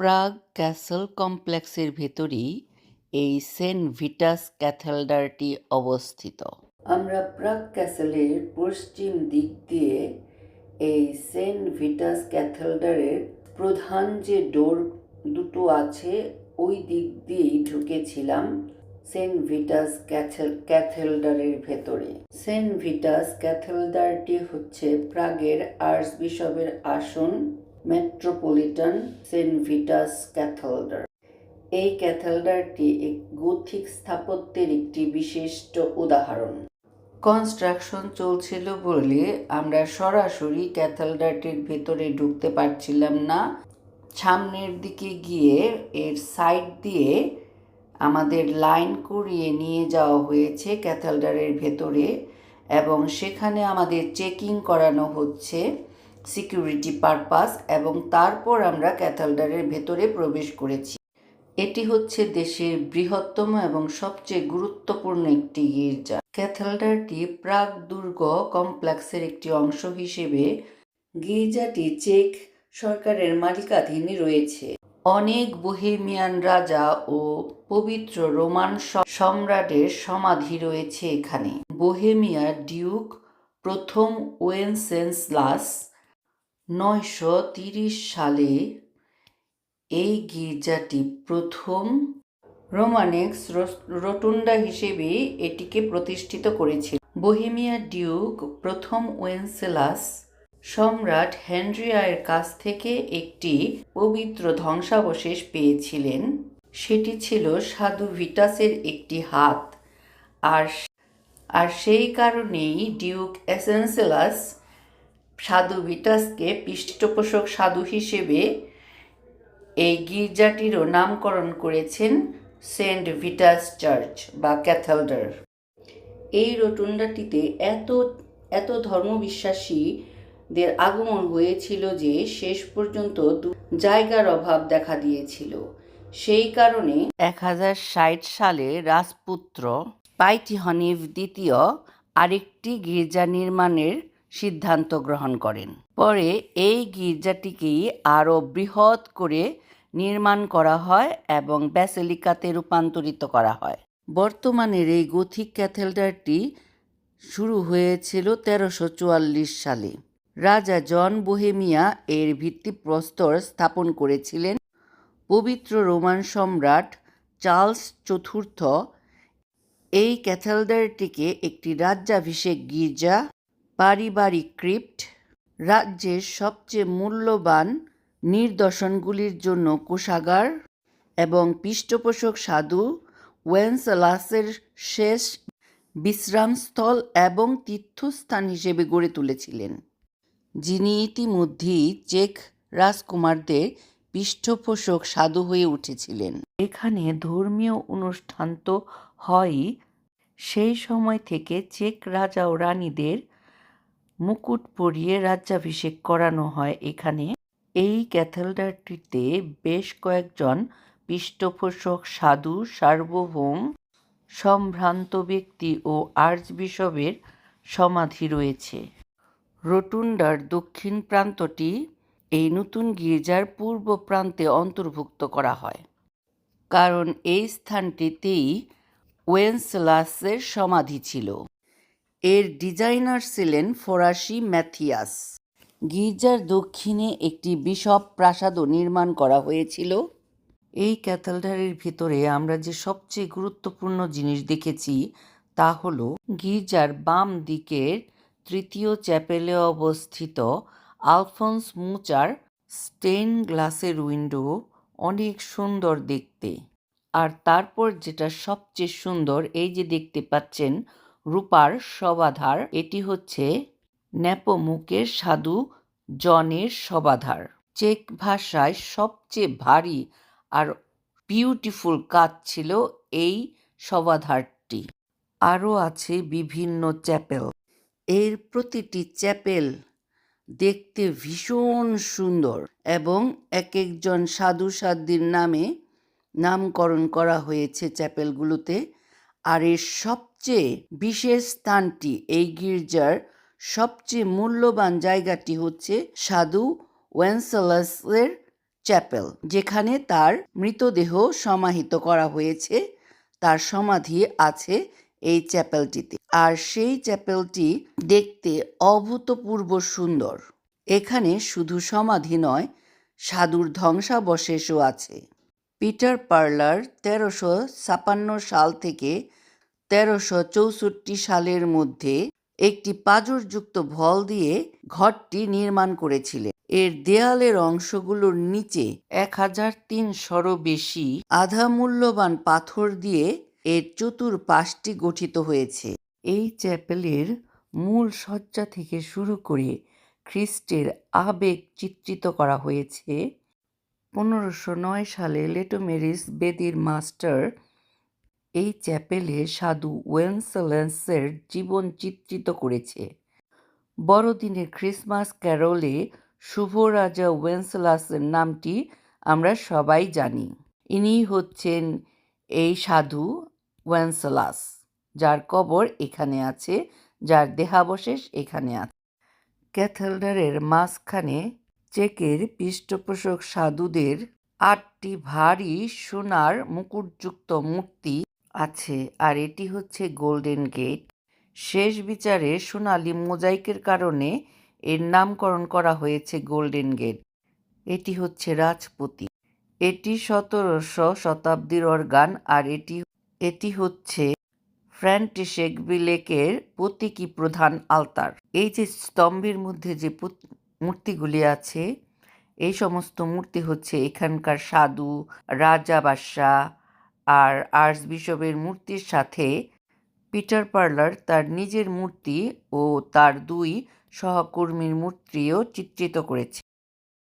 প্রাগ castle কমপ্লেক্সের ভেতরেই এই সেন্ট ভিটাস ক্যাথেড্রালটি অবস্থিত। আমরা প্রাগ ক্যাসলের পশ্চিম দিক দিয়ে এই সেন্ট ভিটাস ক্যাথেড্রালের প্রধান যে ডোর দুটো আছে ওই দিক দিয়েই ঢুকেছিলাম সেন্ট ভিটাস ক্যাথেড্রালের ভেতরে। সেন্ট ভিটাস ক্যাথেড্রালটি হচ্ছে প্রাগের আর্চবিশপের আসন, মেট্রোপলিটন সেন্ট ভিটাস ক্যাথেড্রাল। এই ক্যাথেড্রালটি গথিক স্থাপত্যের একটি বিশিষ্ট উদাহরণ। কনস্ট্রাকশন চলছিল বলে আমরা সরাসরি ক্যাথেড্রালটির ভেতরে ঢুকতে পারছিলাম না। সামনের দিকে গিয়ে এর সাইড দিয়ে আমাদের লাইন করিয়ে নিয়ে যাওয়া হয়েছে ক্যাথেড্রালের ভেতরে এবং সেখানে আমাদের চেকিং করানো হচ্ছে সিকিউরিটি পারপাস, এবং তারপর আমরা ক্যাথেড্রালের ভেতরে প্রবেশ করেছি। এটি হচ্ছে দেশের বৃহত্তম এবং সবচেয়ে গুরুত্বপূর্ণ একটি গির্জা। ক্যাথেড্রালটি প্রাগ দুর্গ কমপ্লেক্সের একটি অংশ হিসেবে গির্জাটি চেক সরকারের মালিকানাধীন রয়েছে। অনেক বোহেমিয়ান রাজা ও পবিত্র রোমান সম্রাটের সমাধি রয়েছে এখানে। বোহেমিয়ার ডিউক প্রথম ওয়েনসেসলাস 930 সালে এই গির্জাটি প্রথম রোমানেক্স রোটুন্ডা হিসেবে এটিকে প্রতিষ্ঠিত করেছিল। বোহেমিয়ার ডিউক প্রথম ওয়েনসেলাস সম্রাট হেনরিয়ার কাছ থেকে একটি পবিত্র ধ্বংসাবশেষ পেয়েছিলেন। সেটি ছিল সাধু ভিটাসের একটি হাত, আর সেই কারণেই ডিউক এসেন্সেলাস সাধু ভিটাসকে পৃষ্ঠপোষক সাধু হিসেবে এই গির্জাটিরও নামকরণ করেছেন সেন্ট ভিটাস চার্চ বা ক্যাথেড্রাল। এই রোটুন্ডাটিতে এত ধর্মবিশ্বাসীদের আগমন হয়েছিল যে শেষ পর্যন্ত জায়গার অভাব দেখা দিয়েছিল। সেই কারণে 1060 সালে রাজপুত্র পাইথিহনিভ দ্বিতীয় আরেকটি গির্জা নির্মাণের সিদ্ধান্ত গ্রহণ করেন। পরে এই গির্জাটিকেই আরও বৃহৎ করে নির্মাণ করা হয় এবং ব্যাসিলিকাতে রূপান্তরিত করা হয়। বর্তমানের এই গথিক ক্যাথেড্রালটি শুরু হয়েছিল 1344 সালে। রাজা জন বোহেমিয়া এর ভিত্তিপ্রস্তর স্থাপন করেছিলেন। পবিত্র রোমান সম্রাট চার্লস চতুর্থ এই ক্যাথেড্রালটিকে একটি রাজ্যাভিষেক গির্জা, পারিবারিক ক্রিপ্ট, রাজ্যের সবচেয়ে মূল্যবান নিদর্শনগুলির জন্য কোষাগার এবং পৃষ্ঠপোষক সাধু ওয়েনসেলাসের শেষ বিশ্রামস্থল এবং তীর্থস্থান হিসেবে গড়ে তুলেছিলেন, যিনি ইতিমধ্যেই চেক রাজকুমারদের পৃষ্ঠপোষক সাধু হয়ে উঠেছিলেন। এখানে ধর্মীয় অনুষ্ঠান তো হয়ই, সেই সময় থেকে চেক রাজা ও রানীদের মুকুট পরিয়ে রাজ্যাভিষেক করানো হয় এখানে। এই ক্যাথেড্রালটিতে বেশ কয়েকজন পৃষ্ঠপোষক সাধু, সার্বভৌম, সম্ভ্রান্ত ব্যক্তি ও আর্চবিশপের সমাধি রয়েছে। রোটুন্ডার দক্ষিণ প্রান্তটি এই নতুন গির্জার পূর্ব প্রান্তে অন্তর্ভুক্ত করা হয়, কারণ এই স্থানটিতেই ওয়েনসেলাসের সমাধি ছিল। এর ডিজাইনার ছিলেন ফরাসি ম্যাথিয়াস। গির্জার দক্ষিণে একটি বিশপ প্রাসাদও নির্মাণ করা হয়েছিল। এই ক্যাথেড্রালের ভিতরে আমরা যে সবচেয়ে গুরুত্বপূর্ণ জিনিস দেখেছি তা হলো গির্জার বাম দিকের তৃতীয় চ্যাপেলে অবস্থিত আলফোন্স মুচার স্টেইন গ্লাসের উইন্ডো অনেক সুন্দর দেখতে। আর তারপর যেটা সবচেয়ে সুন্দর, এই যে দেখতে পাচ্ছেন রূপার শবাধার, এটি হচ্ছে নেপোমুকের সাধু জনের শবাধার। চেক ভাষায় সবচেয়ে ভারী আর বিউটিফুল কাজ ছিল এই শবাধারটি। আরও আছে বিভিন্ন চ্যাপেল। এর প্রতিটি চ্যাপেল দেখতে ভীষণ সুন্দর এবং এক একজন সাধু সাধ্বীর নামে নামকরণ করা হয়েছে চ্যাপেলগুলোতে। আর এর সবচেয়ে বিশেষ স্থানটি, এই গির্জার সবচেয়ে মূল্যবান জায়গাটি হচ্ছে সাধু ওয়েনসেলাসের চ্যাপেল, যেখানে তার মৃতদেহ সমাহিত করা হয়েছে। তার সমাধি আছে এই চ্যাপেলটিতে। আর সেই চ্যাপেলটি দেখতে অভূতপূর্ব সুন্দর। এখানে শুধু সমাধি নয়, সাধুর ধ্বংসাবশেষও আছে। পিটার পার্লার 1356 সাল থেকে 1364 সালের মধ্যে একটি পাঁজরযুক্ত ভল দিয়ে ঘরটি নির্মাণ করেছিলেন। এর দেয়ালের অংশগুলোর নিচে 1300-রও বেশি আধা মূল্যবান পাথর দিয়ে এর চতুর্পাশটি গঠিত হয়েছে। এই চ্যাপেলের মূল সজ্জা থেকে শুরু করে খ্রিস্টের আবেগ চিত্রিত করা হয়েছে। 1509 সালে লেটোমেরিস বেদির মাস্টার এই চ্যাপেলে সাধু ওয়েন্সেলাসের জীবন চিত্রিত করেছে। বড়দিনের ক্রিসমাস ক্যারলে শুভ রাজা ওয়েন্সেলাসের নামটি আমরা সবাই জানি। ইনি হচ্ছেন এই সাধু ওয়েন্সেলাস, যার কবর এখানে আছে, যার দেহাবশেষ এখানে আছে। ক্যাথেড্রালের মাঝখানে চেকের পৃষ্ঠপোষক সাধুদের 8টি ভারী সোনার মুকুটযুক্ত মূর্তি আছে, আর এটি হচ্ছে গোল্ডেন গেট। শেষ বিচারে সোনালী মোজাইকের কারণে এর নামকরণ করা হয়েছে গোল্ডেন গেট। এটি হচ্ছে রাজপ্রতীক। এটি 1700 শতাব্দীর অর্গান, আর এটি হচ্ছে ফ্রান্টিশেক বিলেকের প্রতীকী প্রধান আলতার। এই যে স্তম্ভের মধ্যে যে মূর্তিগুলি আছে, এই সমস্ত মূর্তি হচ্ছে এখানকার সাধু, রাজা, বাদশাহ আর আর্চবিশপের মূর্তির সাথে পিটার পার্লার তার নিজের মূর্তি ও তার 2 সহকর্মীর মূর্তিও চিত্রিত করেছে।